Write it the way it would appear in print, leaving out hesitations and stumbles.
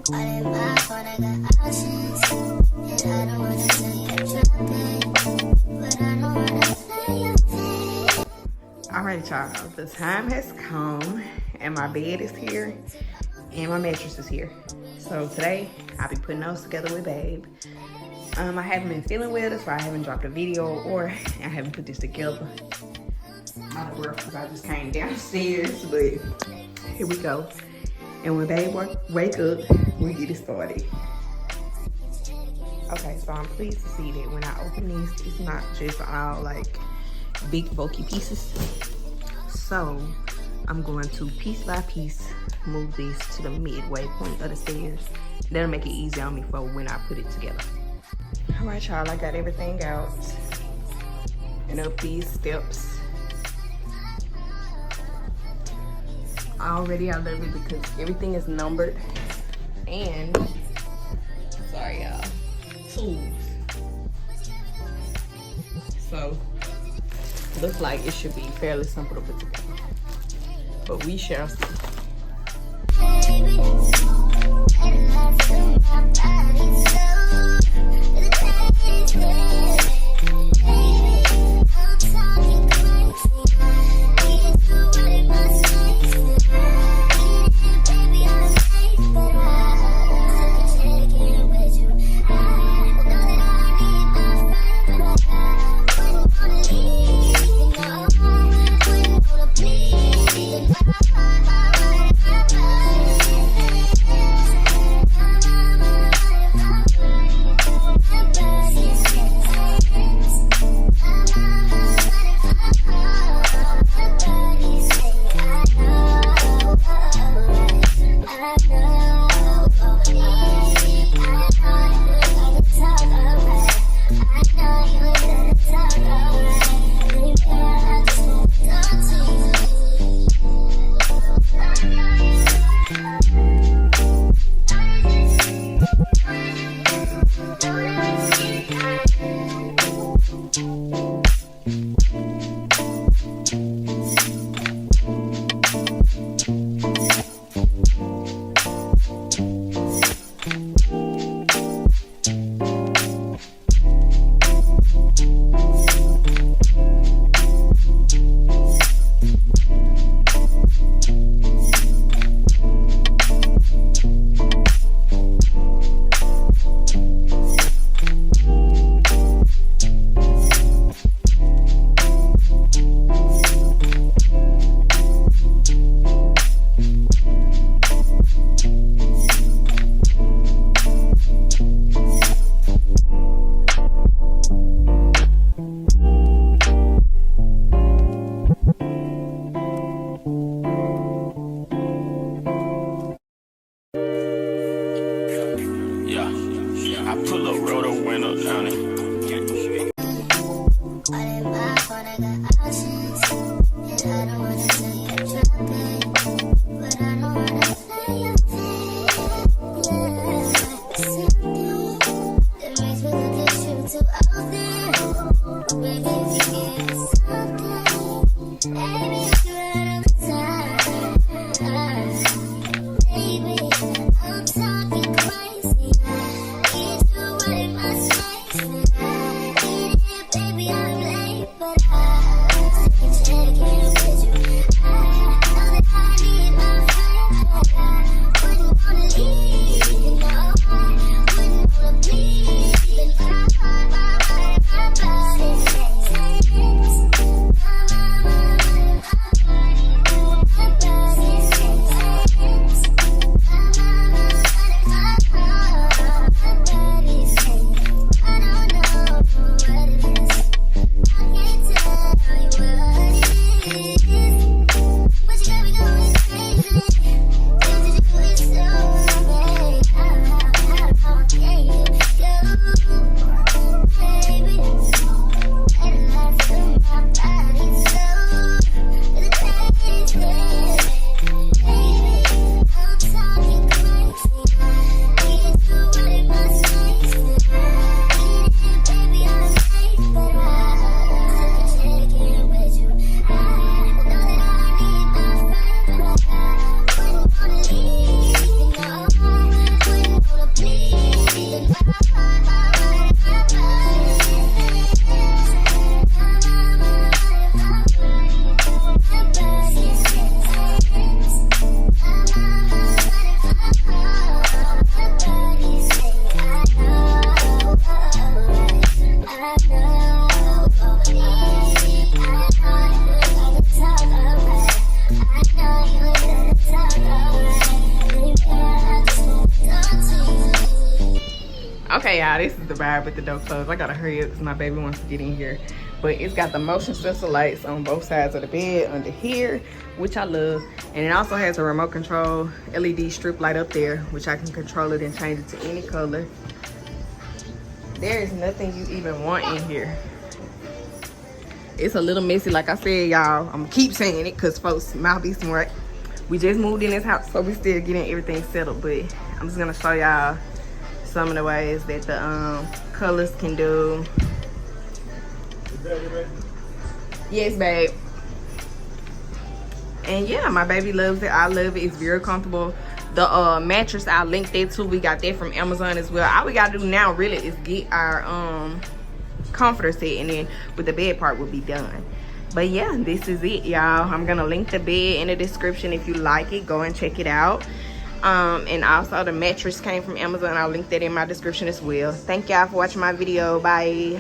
Alright, y'all, the time has come and my bed is here and my mattress is here. So today I'll be putting those together with Babe. I haven't been feeling well, that's why I haven't dropped a video or I haven't put this together. Out of work because I just came downstairs, but here we go. And when Babe wake up, we get it started. Okay, so I'm pleased to see that when I open these, it's not just all like big bulky pieces. So I'm going to piece by piece move this to the midway point of the stairs. That'll make it easy on me for when I put it together. All right, y'all, I got everything out and up these steps. Already I love it because everything is numbered and, sorry y'all, tools. So looks like it should be fairly simple to put together, but we shall see. Okay, y'all, this is the vibe with the door closed. I gotta hurry up because my baby wants to get in here. But it's got the motion sensor lights on both sides of the bed under here, which I love. And it also has a remote control LED strip light up there, which I can control it and change it to any color. There is nothing you even want in here. It's a little messy, like I said, y'all. I'm gonna keep saying it because folks might be smart. We just moved in this house, so we still getting everything settled. But I'm just gonna show y'all some of the ways that the colors can do. Yes, babe. And yeah, my baby loves it. I love it. It's very comfortable. The mattress, I'll link that too. We got that from Amazon as well. All we gotta do now really is get our comforter set, and then with the bed part will be done. But yeah, this is it, y'all. I'm gonna link the bed in the description. If you like it, go and check it out. And also the mattress came from Amazon. I'll link that in my description as well. Thank y'all for watching my video. Bye.